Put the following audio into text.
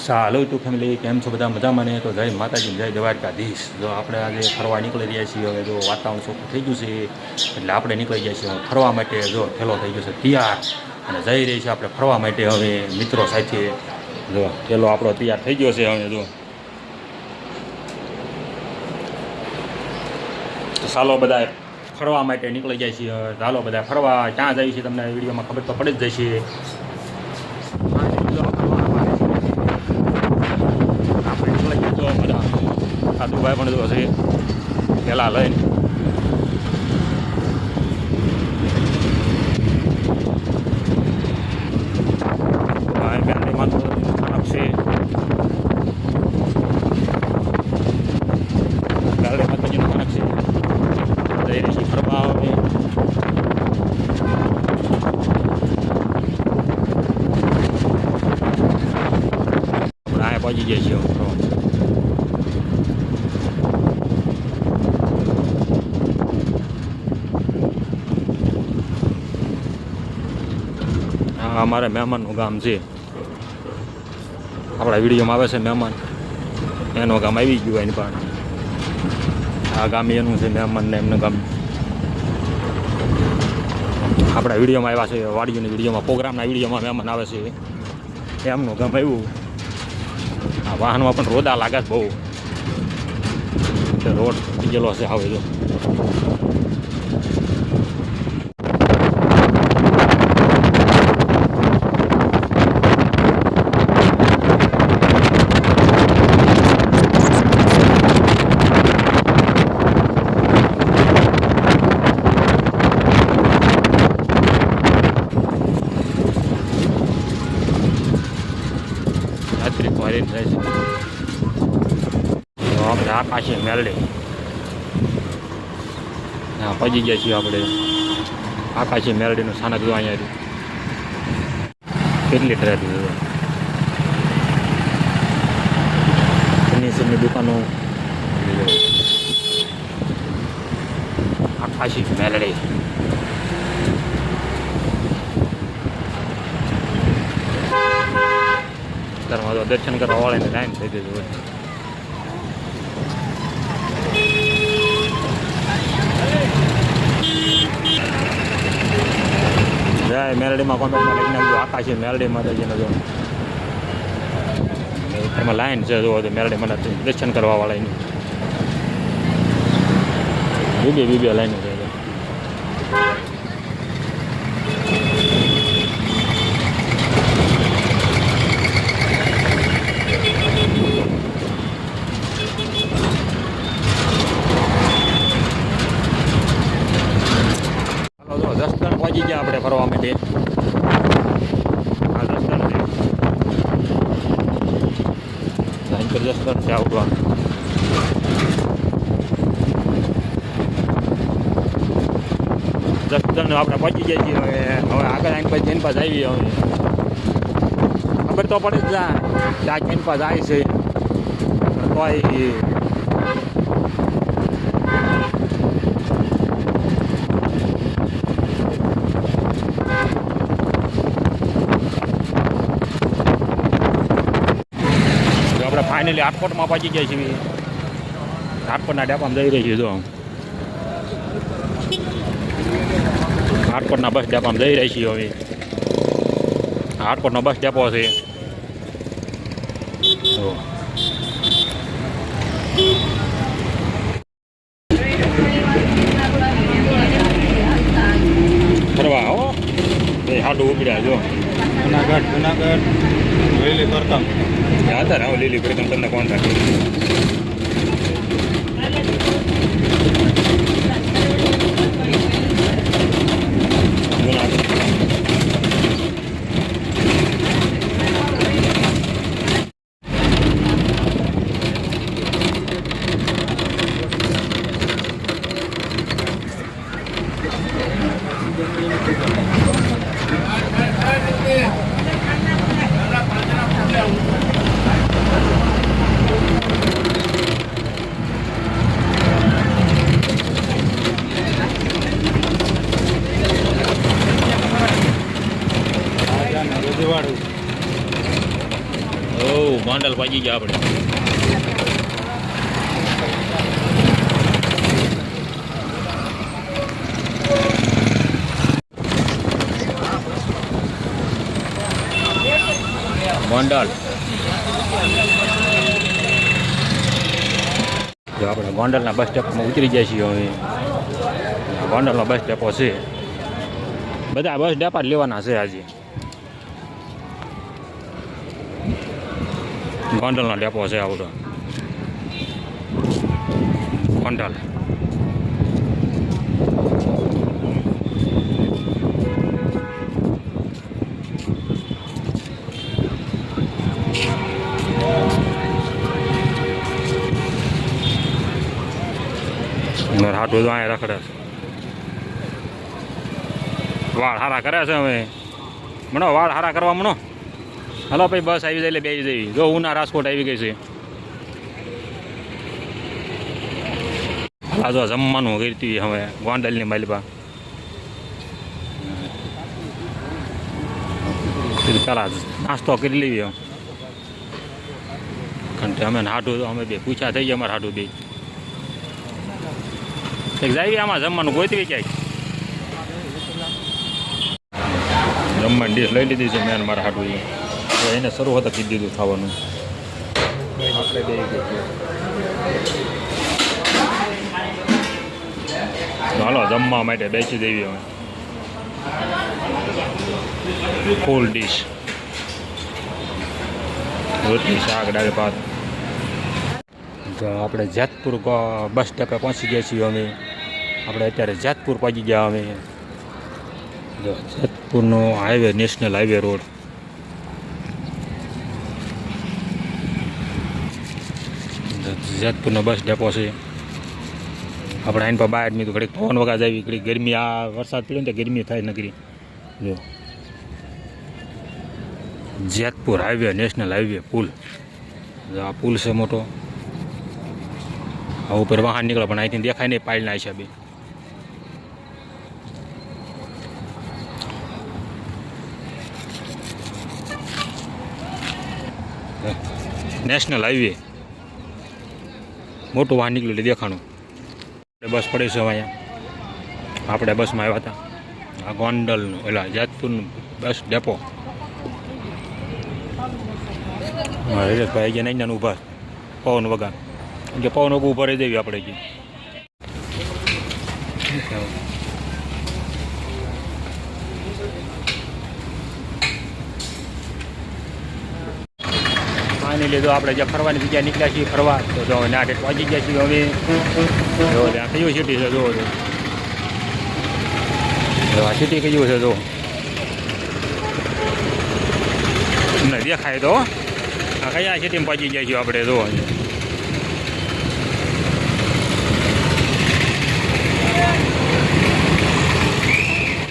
સાલું તું ફેમિલી કેમ છો બધા મજામાં ને? તો જય માતાજી જય દ્વારકાધીશ. જો આપણે આજે ફરવા નીકળી રહ્યા છીએ. હવે જો વાતાવરણ ચોખ્ખું થઈ ગયું છે એટલે આપણે નીકળી ગયા છીએ ફરવા માટે. જો ઠેલો થઈ ગયો છે તૈયાર અને જઈ રહી છે આપણે ફરવા માટે હવે મિત્રો સાથે. જો ઠેલો આપણો તૈયાર થઈ ગયો છે હવે. જો ચાલો બધા ફરવા માટે નીકળી જાય છીએ. ચાલો બધા ફરવા ક્યાં જાય છે તમને વિડીયોમાં ખબર તો પડી જ જશે. સાધુભાઈ પણ જો છે પેલા લઈને મેરડીમાં ખરાબ છે. મેરડી માતાજીનો ખરાબ છે. જઈ રહી છે ફરવા આવે આપણે આ પહોંચી જાય છીએ ફરવા. અમારે મહેમાનનું ગામ છે. આપણા વિડીયોમાં આવે છે મહેમાન, એનું ગામ આવી ગયું એની પણ આ ગામ એનું છે મહેમાનને એમનું ગામ. આપણા વિડીયોમાં આવ્યા છે વાડીઓની વિડીયોમાં, પ્રોગ્રામના વિડીયોમાં મહેમાન આવે છે એમનું ગામ આવ્યું. આ વાહનમાં પણ રોદા લાગે છે બહુ, રોડ ગયેલો છે હવે. જો ફરીને જાય છે. આપણે આ પાછી મેરડી હા પહોંચી ગયા છીએ આપણે. આ પાછી મેરડીનું સ્થાનક જો અહીંયા કેટલી ટ્રેન ફર્નિચરની દુકાનો. આ પાછી મેરડી તો દર્શન કરવા વાળાને લાઈન થઈ ગઈ હોય. જય મેરડીમાં કોન્ટેક્ટમાં લઈને આવજો. આકાશી મેરડી માતાજીનો જો એમાં લાઈન છે. જો મેરડીમાં દર્શન કરવા વાળાની બીબે લાઈન છે. જસદણ પહોંચી ગયા આપણે ફરવા માટે. હા જસદણ છે, જસદણ છે આવવા. જસદણ આપણે પહોંચી ગયા છીએ. હવે આગળ આઈને પછી ચેન પાસ આવી. હવે ખબર તો પડે જ જાય ત્યાં ચેન પાસ આવી છે તોય ફાઇનલી રાજકોટમાં પહોંચી જાય છે. રાજકોટના ડેપામાં જઈ રહી છે. જો રાજકોટના બસ ડેપામાં જઈ રહી છીએ. હવે રાજકોટનો બસ ડેપો છે. ફરવા હો એ હાડું ઉપડ્યા. જો જુનાગઢ લીલી કરતમ હતા હું લીલી કરતમ તમને કોણ રાખે. ગોંડલ પહોંચી ગયા આપણે. ગોંડલ જો આપણે ગોંડલના બસ સ્ટેપમાં ઉતરી જાય છીએ હવે. ગોંડલનો બસ ડેપો છે, બધા બસ ડેપા જ લેવાના છે આજે. ગોંડલનો ડેપો છે આવડો ગોંડલ. હાટું તો અહીંયા રખડે છે, વાળ હારા કરે છે હવે. મણો વાળ હારા કરવા મણો. હલો ભાઈ, બસ આવી જાય એટલે બેસી જઈ. જો ઉના રાજકોટ આવી ગઈ છે. આ જો જમવાનું કરતી હવે ગોંડલની માલિપા. પેલા નાસ્તો કરી લેવી કારણ કે અમે હાટું તો અમે બે પૂછા થઈ ગયા. અમારે હાટું બે જાય આમાં જમવાનું ગોતવી ક્યાંય. જમવાની ડીશ લઈ લીધી છે મેં મારા હાટું. એને શરૂ હતા કીધી દીધું ખાવાનું. હાલો જમવા માટે બેસી દેવી અમે. ફૂલ ડીશ, રોટલી, શાક, દાળ, ભાત. તો આપણે જેતપુર બસ સ્ટેપે પહોંચી ગયા છીએ અમે. આપણે અત્યારે જેતપુર પહોંચી ગયા અમે. જો જેતપુરનો હાઈવે, નેશનલ હાઈવે રોડ. જેતપુરનો બસ ડેપો છે. આપણે આઈન પર બહાર મી તો ઘડીક પવન વગાજ આવી, ઘડીક ગરમી. આ વરસાદ પડ્યો ને તો ગરમી થાય નગરી. જો જેતપુર હાઈવે, નેશનલ હાઈવે પુલ. આ પુલ છે મોટો. આ ઉપર વાહન નીકળે પણ અહીંથી દેખાય નહીં પાડના હિસાબે. નેશનલ હાઈવે મોટું વાહન નીકળ્યું એટલે દેખાણું. બસ પડે છે અહીંયા. આપણે બસમાં આવ્યા હતા. આ ગોંડલનું એટલે જેતપુરનું બસ ડેપો. હરેશભાઈ ગયા નહીં ઊભા પવન વગર કે પવન વગર ઊભા રહી દેવી આપણે કે. પાણી લીધો આપણે જ્યાં ફરવાની જગ્યાએ નીકળ્યા છીએ ફરવા. તો જો ના ડેટ વાગી ગયા છીએ હવે. જો ત્યાં કયું સિટી છે જો આ સિટી કયું છે જો તમને દેખાય તો. આ કયા સિટીમાં પહોંચી ગયા છીએ આપણે જો.